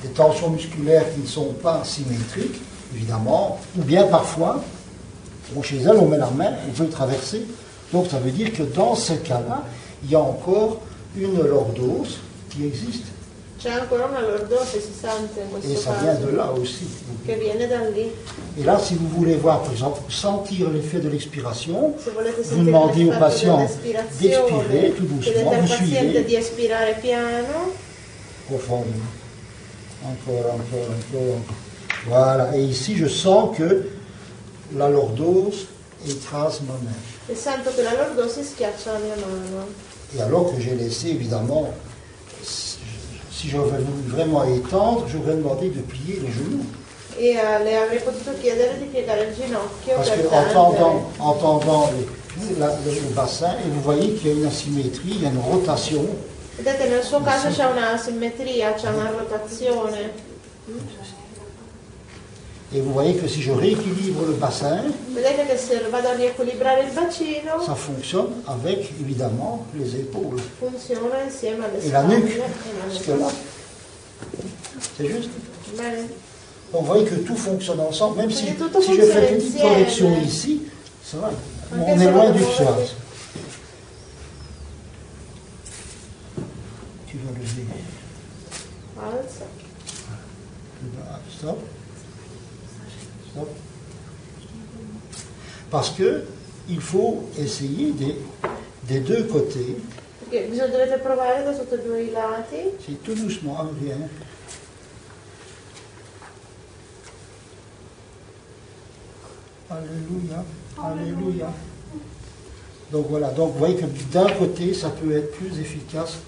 des tensions musculaires qui ne sont pas symétriques, évidemment, ou bien parfois, bon, chez elle, on met la main, on veut traverser. Donc ça veut dire que dans ce cas-là, il y a encore une lordose qui existe. C'è ancora una lordose, si sente in questo Et ça caso, vient de là aussi. che viene da lì. Et là, si vous voulez voir, par exemple, sentir l'effet de l'expiration, Se volete vous sentire demandez au l'effetto patient dell'espirazione, d'expirer tout doucement, chiedete al vous paziente suivez di espirare piano, profondément. Encore. Voilà. Et ici, je sens que la lordose écrase ma main. e sento che la lordose schiaccia la mia mano. Et alors que j'ai laissé, évidemment, si je veux vraiment étendre, je vais demander de plier les genoux. E le avrei potuto chiedere di piegare il ginocchio Parce per qu'entendant le bassin, et vous voyez qu'il y a une asymétrie, il y a une rotation. Vedete, nel suo caso c'è una simmetria, c'è una rotazione. Et vous voyez que si je rééquilibre le bassin, Vedete che se vado a riequilibrare il bacino, ça fonctionne avec, évidemment, les épaules funziona insieme alle et la spalle nuque. e Parce la que là, c'est juste. Bene. Donc vous voyez que tout fonctionne ensemble, même si, Quindi tutto si je fais funziona une petite insieme. correction ici, ça va. Anche On se est loin vado du a muovere- psoas. Tu vas lever. Alza. Stop. Stop. Parce que il faut essayer des deux côtés. Perché dovete provare da tutti e due i lati. C'est tout doucement, hein, rien. Alléluia, Alléluia. Donc voilà, donc vous voyez que d'un côté, ça peut être plus efficace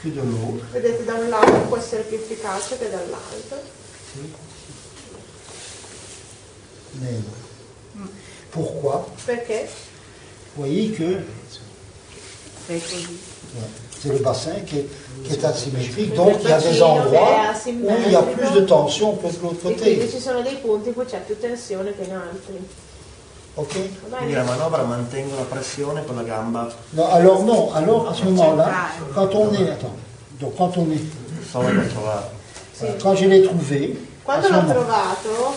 que de l'autre. Vedete, da un lato può essere più efficace che dall'altro. Mais pourquoi? Perché? Vous voyez que ouais, c'est le bassin qui est asymétrique, donc il y a des endroits où il y a plus de tension que de l'autre E quindi côté. ci sono dei punti in cui c'è più tensione che in altri. Ok? Va Quindi bene? la manovra mantengo la pressione con la gamba Non, alors à ce moment-là, quand on est, attends, donc quand on est, sola da trovare. Sì. quand je l'ai trouvé, à Quando ce l'ho moment, trovato,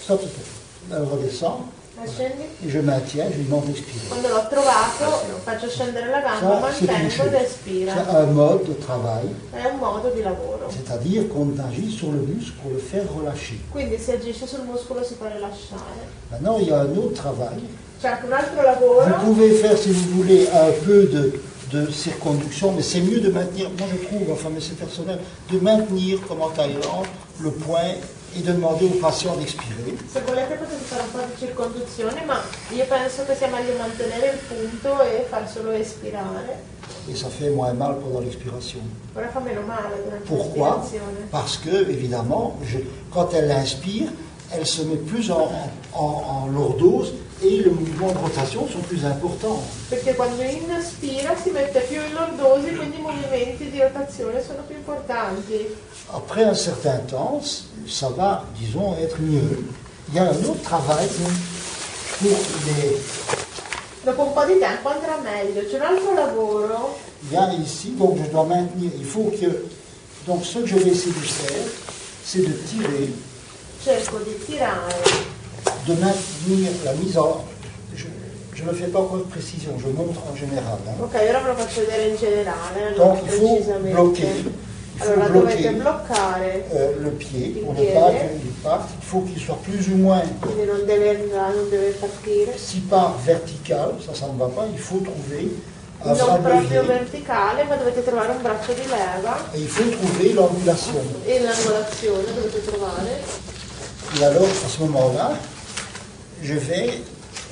stop, alors redescend, scendi. et je maintiens, je lui demande d'expirer. Quando l'ho trovato, faccio scendere la gamba, Ça, c'est une mantengo chose. ed espira. C'est un mode de travail, È un modo di lavoro. c'est-à-dire qu'on agit sur le muscle pour le faire relâcher. Quindi si agisce sul muscolo, si fa rilasciare. Maintenant, il y a un autre travail. C'è anche un altro Vous lavoro. pouvez faire, si vous voulez, un peu de circonduction, mais c'est mieux de maintenir, moi je trouve, enfin mais c'est personnel, de maintenir comme en Thaïlande le point et de demander au patient d'expirer. Se volete potete fare un po' di circonduzione, ma io penso che sia meglio mantenere il punto e far solo espirare. Et ça fait moins mal pendant l'expiration. Ora fa meno male durante Pourquoi? l'ispirazione. Parce que, évidemment, quand elle inspire, elle se met plus en lordose et le mouvement de rotation sont plus importants. Perché quando inspira si mette più in lordosi, quindi i movimenti di rotazione sono più importanti. Après un certain temps, ça va, disons, être mieux. Il y a un autre travail pour les... Dopo un po' di tempo andrà meglio. C'è un altro lavoro. Il y a ici, donc je dois maintenir, il faut que... Donc ce que je vais essayer de faire, c'est de tirer, Cerco di tirare, de maintenir la mise en... Je ne le fais pas encore de précision, je montre en général. hein. ok, ora ve lo faccio vedere in generale, Donc non il faut precisamente. bloquer. Il faut Allora dovete bloquer bloccare, le pied Il pour ne piede. pas qu'il parte. Il faut qu'il soit plus ou moins, quindi non deve partire. si pas vertical, ça ne va pas, il faut trouver un Non bras de proprio levier. verticale, ma dovete trovare un braccio di leva Et il faut trouver l'angulation. e l'angolazione dovete trovare. Et alors, à ce moment-là, je vais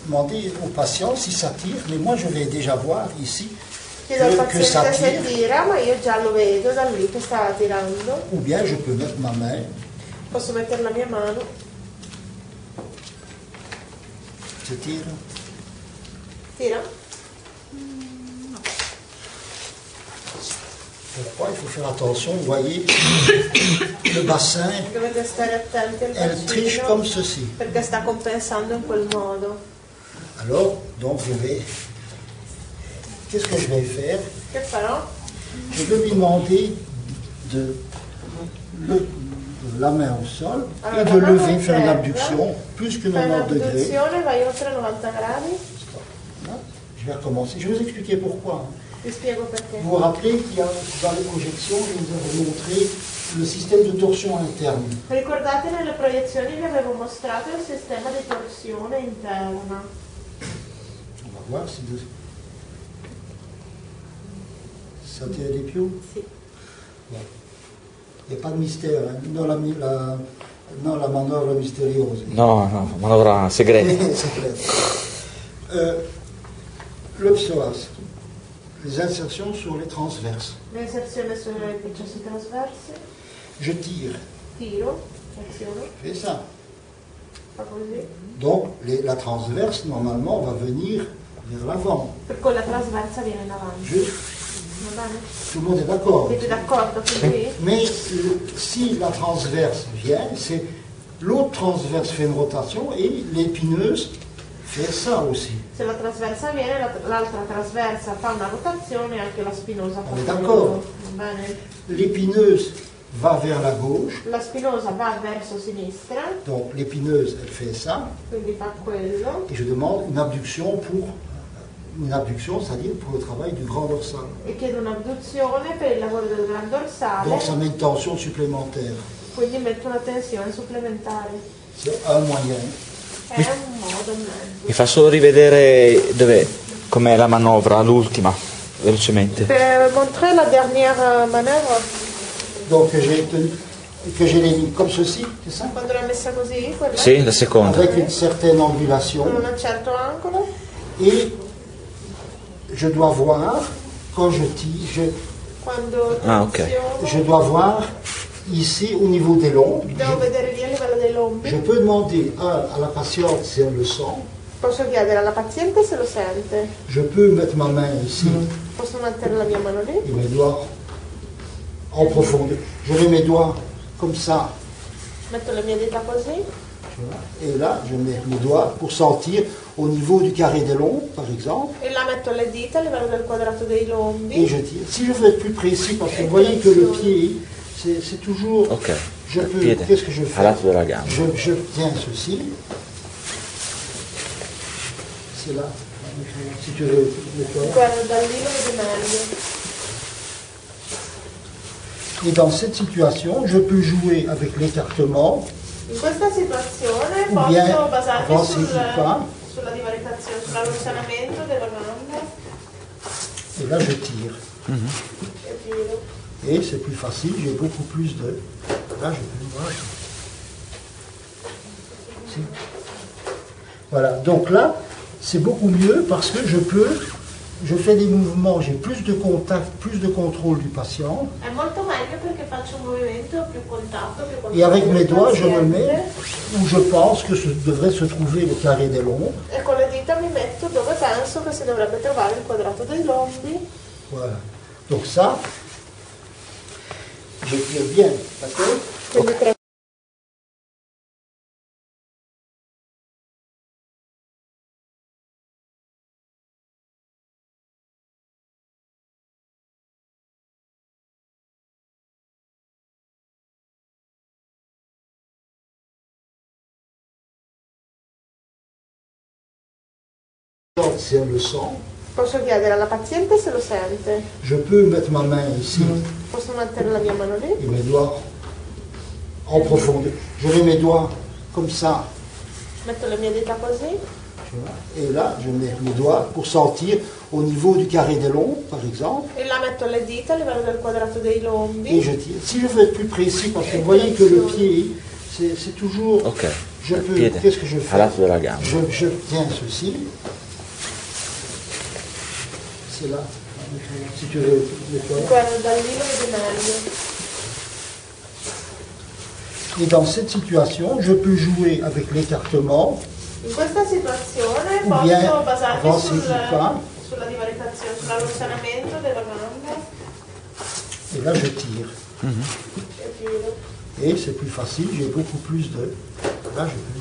demander au patient si ça tire, mais moi je vais déjà voir ici Chiedo al que ça paziente se tire, tira, ma io già lo vedo da lì che sta tirando. ou bien je peux mettre ma main, Posso mettere la mia mano, je tire. tira. Pourquoi? Il faut faire attention, vous voyez, le bassin, Dovete stare attenti al elle triche bacino comme ceci. perché sta compensando in quel modo. Alors, donc je vais... Qu'est-ce que je vais faire? Che farò? je vais lui demander de la main au sol et de lever, faire une abduction plus que 90 degrés. L'abduzione vai oltre 90 gradi. Je vais recommencer. Je vais vous expliquer pourquoi. Vi spiego perché. Vous vous rappelez qu'il y a dans les projections, je vous avais montré le système de torsion interne. Ricordate nelle proiezioni vi avevo mostrato il sistema di torsione interna. On va voir si ça tient les pieds. Sì. Bon. Il n'y a pas de mystère, hein. Non la manovra misteriosa. No, manovra segreta. Le psoas, les insertions sur les transverses. L'inserzione sulle processi trasversi. Je tire, Tiro. Azione. je fais ça. Fa così. Donc la transverse, normalement, va venir vers l'avant. Per cui la trasversa viene in avanti. Juste, Va bene? tout le monde est d'accord. Siete d'accordo con lui? Mais si la transverse vient, c'est l'autre transverse fait une rotation et l'épineuse fait ça aussi. Se la trasversa viene, l'altra trasversa fa una rotazione e anche la spinosa fa On est quello. d'accord. Va bene? L'épineuse va vers la gauche, La spinosa va verso sinistra, donc l'épineuse, elle fait ça, quindi fa quello. et je demande une abduction c'est-à-dire pour le travail du grand dorsal. E chiedo un'abduzione per il lavoro del gran dorsale, Donc ça met une tension supplémentaire. quindi metto una tensione supplementare. C'est un moyen. È un modo e mezzo. Mi fa solo rivedere com'è la manovra, l'ultima, velocemente. Per montrer la dernière manœuvre, Donc que j'ai les lignes comme ceci, c'est ça? quando l'ho messa così, quella, Sì, la seconda. Avec une certaine angulation. con un certo angolo, Et je dois voir, quand je tire, quando Ah, ok. tensiono, je dois voir ici au niveau des lombes. devo vedere lì a livello dei lombi. Je peux demander à la patiente si elle le sent. Posso chiedere alla paziente se lo sente. Je peux mettre ma main ici Posso mettere la mia mano lì, et mes doigts en profondeur. Je mets mes doigts comme ça. metto le mie dita così, Tu vois. Et là, je mets mes doigts pour sentir au niveau du carré des lombes, par exemple. e la metto le dita a livello del quadrato dei Et lombi. je tire. Si je veux être plus précis, parce que vous voyez que le pied, c'est toujours... Ok. Je peux... Piede, Qu'est-ce que je a fais? lato della gamba. Je tiens ceci. C'est là. Si tu veux, nettoyer. Guarda, da lì lo vedi meglio. Et dans cette situation, je peux jouer avec l'écartement. In questa situazione Ou bien posso basarmi avancer di qua. sulla divaricazione, sull'allontanamento della gamba Et là, je tire. e tiro. Et c'est plus facile, j'ai beaucoup plus de... Là, je peux voir. Si. Voilà, donc là, c'est beaucoup mieux parce que je fais des mouvements, j'ai plus de contact, plus de contrôle du patient. È molto meglio perché faccio un movimento più contatto, più contatto Et avec mes del doigts, je me paziente. mets où je pense que devrait se trouver le carré des lombes. E con le dita mi metto dove penso che si dovrebbe trovare il quadrato dei lombi. Voilà. Donc ça, je tire bien, d'accord? Quindi tre- Si elle le sent, Posso chiedere alla paziente se lo sente. je peux mettre ma main ici Posso mettere la mia mano lì, et mes doigts en profondeur. Je mets mes doigts comme ça, metto le mie dita così tu vois, et là, je mets mes doigts pour sentir au niveau du carré des lombs, par exemple, e la metto le dita a livello del quadrato dei et lombi. je tire. Si je veux être plus précis, parce que vous voyez que le pied, c'est toujours... Ok. Je peux... Piede, Qu'est-ce que je a fais? lato della gamba. Je tiens ceci. C'est là. Si tu veux nettoyer. Guarda, da lì lo vedi meglio. Et dans cette situation, je peux jouer avec l'écartement. In questa situazione Ou bien posso basarmi avancer di qua. sulla divaricazione, sull'allontanamento della gamba Et là, je tire. e tiro. Et c'est plus facile, j'ai beaucoup plus de... Là, je peux...